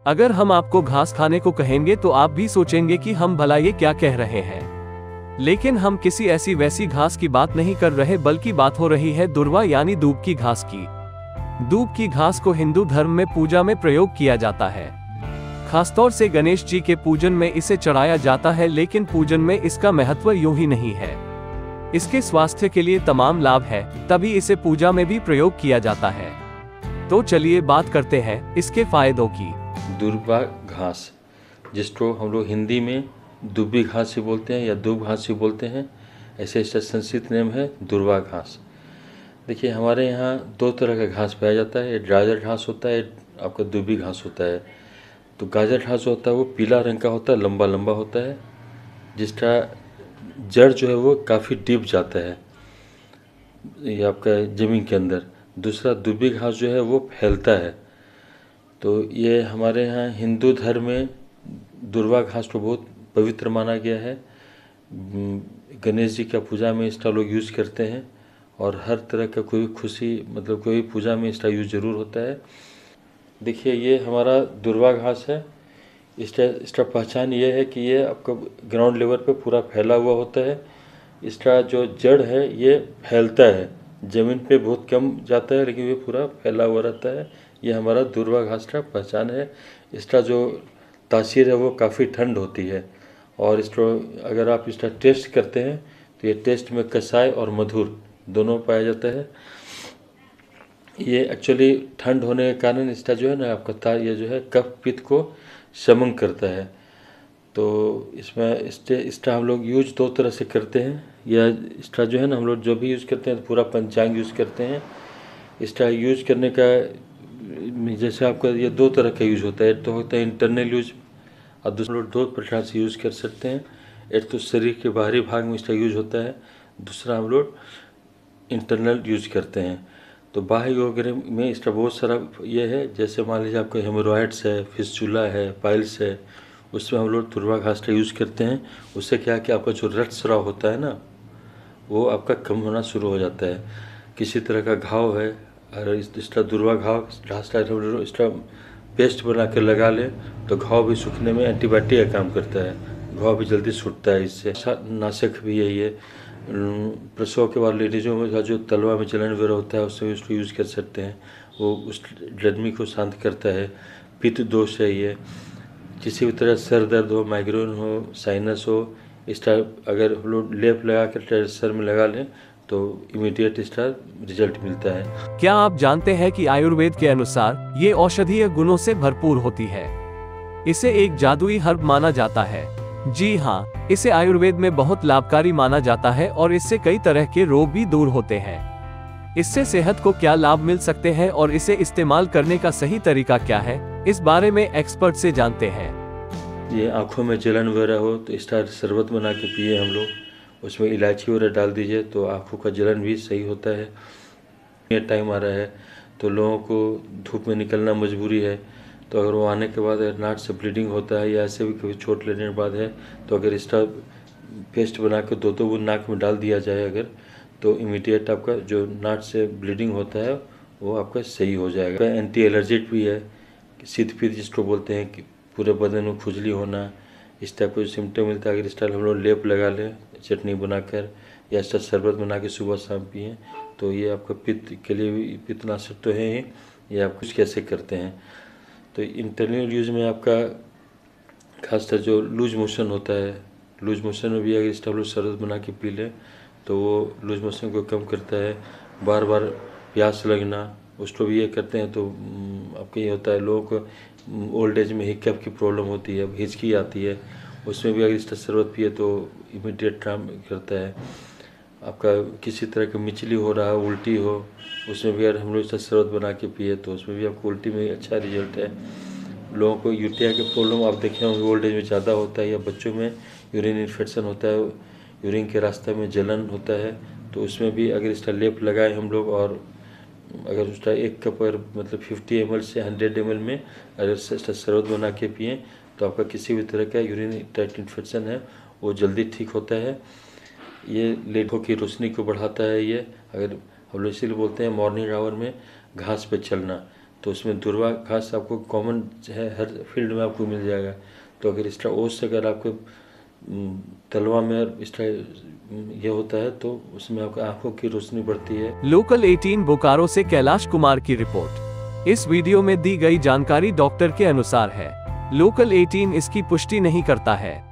अगर हम आपको घास खाने को कहेंगे तो आप भी सोचेंगे कि हम भला ये क्या कह रहे हैं। लेकिन हम किसी ऐसी वैसी घास की बात नहीं कर रहे, बल्कि बात हो रही है दुर्वा यानी दूब की घास की। दूब की घास को हिंदू धर्म में पूजा में प्रयोग किया जाता है। खासतौर से गणेश जी के पूजन में इसे चढ़ाया जाता है, लेकिन पूजन में इसका महत्व यूं ही नहीं है। इसके स्वास्थ्य के लिए तमाम लाभ है, तभी इसे पूजा में भी प्रयोग किया जाता है। तो चलिए बात करते हैं इसके फायदों की। दुर्वा घास, जिसको हम लोग हिंदी में दुबी घास ही बोलते हैं या दूब घास ही बोलते हैं, ऐसे इसका संस्कृत नेम है दुर्वा घास। देखिए, हमारे यहाँ दो तरह का घास पाया जाता है। एक गाजर घास होता है, एक आपका दुबी घास होता है। तो गाजर घास होता है वो पीला रंग का होता है, लंबा लंबा होता है, जिसका जड़ जो है वो काफ़ी डीप जाता है ये आपका ज़मीन के अंदर। दूसरा दुबी घास जो है वो फैलता है। तो ये हमारे यहाँ हिंदू धर्म में दुर्वा घास को बहुत पवित्र माना गया है। गणेश जी का पूजा में इसका लोग यूज़ करते हैं, और हर तरह का कोई खुशी मतलब कोई पूजा में इसका यूज़ ज़रूर होता है। देखिए, ये हमारा दुर्वा घास है। इसका पहचान ये है कि ये आपका ग्राउंड लेवल पे पूरा फैला हुआ होता है। इसका जो जड़ है ये फैलता है, ज़मीन पे बहुत कम जाता है, लेकिन ये पूरा फैला हुआ रहता है। ये हमारा दुर्वा घास का पहचान है। इसका जो तासीर है वो काफ़ी ठंड होती है, और इसको अगर आप इसका टेस्ट करते हैं तो ये टेस्ट में कसाय और मधुर दोनों पाया जाता है। ये एक्चुअली ठंड होने के कारण इसका जो है ना आपका ये जो है कफ पित्त को शमन करता है। तो इसमें इसका हम लोग यूज दो तरह से करते हैं। या इसका जो है ना हम लोग जो भी यूज़ करते हैं तो पूरा पंचांग यूज़ करते हैं। इसका यूज़ करने का जैसे आपका ये दो तरह का यूज़ होता है। एक तो होता है इंटरनल यूज, और दूसरा लोग दो प्रकार से यूज़ कर सकते हैं। एक तो शरीर के बाहरी भाग में इसका यूज होता है, दूसरा हम लोग इंटरनल यूज करते हैं। तो बाह्य वगैरह में इसका बहुत सारा ये है। जैसे मान लीजिए आपका हेमोरॉइड्स है, फिस्चुला है, पाइल्स है, उसमें हम लोग दुर्वा घास का यूज़ करते हैं। उससे क्या है कि आपका जो रक्त स्राव होता है ना वो आपका कम होना शुरू हो जाता है। किसी तरह का घाव है, अगर इसका दुर्वा घास का इसका पेस्ट बना कर लगा लें तो घाव भी सूखने में एंटीबायोटिक का काम करता है, घाव भी जल्दी सूखता है। इससे नाशक भी यही है। प्रसव के बाद लेडीज़ों में जो तलवा में जलन वगैरह होता है उससे उसको यूज़ कर सकते हैं, वो उस गर्मी को शांत करता है। पित्त दोष है ये, किसी भी तरह सर दर्द हो, माइग्रेन हो, साइनस हो, इसका अगर हम लोग लेप लगा कर सर में लगा लें तो इमीडिएट इसका रिजल्ट मिलता है। क्या आप जानते हैं कि आयुर्वेद के अनुसार ये औषधीय गुणों से भरपूर होती है। इसे एक जादुई हर्ब माना जाता है। जी हाँ, इसे आयुर्वेद में बहुत लाभकारी माना जाता है और इससे कई तरह के रोग भी दूर होते हैं। इससे सेहत को क्या लाभ मिल सकते हैं और इसे इस्तेमाल करने का सही तरीका क्या है, इस बारे में एक्सपर्ट से जानते हैं। ये आँखों में जलन वगैरह हो तो इसका शरबत बना के पिए हम लोग, उसमें इलायची वगैरह डाल दीजिए तो आँखों का जलन भी सही होता है। ये टाइम आ रहा है तो लोगों को धूप में निकलना मजबूरी है, तो अगर वो आने के बाद नाक से ब्लीडिंग होता है या ऐसे भी कभी चोट लेने के बाद है, तो अगर इसका पेस्ट बना के दो बूंद नाक में डाल दिया जाए अगर, तो इमीडिएट आपका जो नाक से ब्लीडिंग होता है वो आपका सही हो जाएगा। एंटी एलर्जिक भी है, शीत पीत जिसको बोलते हैं कि पूरे बदन में खुजली होना, इस टाइप का सिम्टम मिलता है। अगर इस टाइप हम लोग लेप लगा लें चटनी बनाकर या इसका शरबत बना के सुबह शाम पिए तो ये आपका पित्त के लिए भी, पित्तनाशक तो है ही, ये आप कुछ कैसे करते हैं। तो इंटरनल यूज में आपका खासकर जो लूज मोशन होता है, लूज मोशन में भी अगर इसका हम लोग शरबत बना के पी लें तो वो लूज मोशन को कम करता है। बार बार प्यास लगना उसको भी ये करते हैं तो आपका ये होता है। लोगों को ओल्ड एज में हिक्कप की प्रॉब्लम होती है, हिचकी आती है, उसमें भी अगर इसका शरबत पिए तो इमीडिएट काम करता है। आपका किसी तरह की मिचली हो रहा है, उल्टी हो, उसमें भी अगर हम लोग इसका शरबत बना के पिए तो उसमें भी आपको उल्टी में अच्छा रिजल्ट है। लोगों को यूटीआई के प्रॉब्लम आप देखे होंगे ओल्ड एज में ज़्यादा होता है, या बच्चों में यूरिन इन्फेक्शन होता है, यूरिन के रास्ते में जलन होता है, तो उसमें भी अगर इसका लेप लगाए हम लोग और अगर उसका एक कप अगर मतलब 50 ml से 100 ml में अगर इसका शरबत बना के पिए तो आपका किसी भी तरह का यूरिन ट्रैक्ट इन्फेक्शन है वो जल्दी ठीक होता है। ये लेखों की रोशनी को बढ़ाता है। ये अगर हम लोग इसीलिए बोलते हैं मॉर्निंग आवर में घास पे चलना, तो उसमें दुर्वा घास आपको कॉमन है, हर फील्ड में आपको मिल जाएगा। तो अगर इस तरह ओस से अगर आपको तलवा में इस तरह ये होता है तो उसमें आपको आंखों की रोशनी बढ़ती है। लोकल 18 बोकारो से कैलाश कुमार की रिपोर्ट। इस वीडियो में दी गई जानकारी डॉक्टर के अनुसार है। लोकल 18 इसकी पुष्टि नहीं करता है।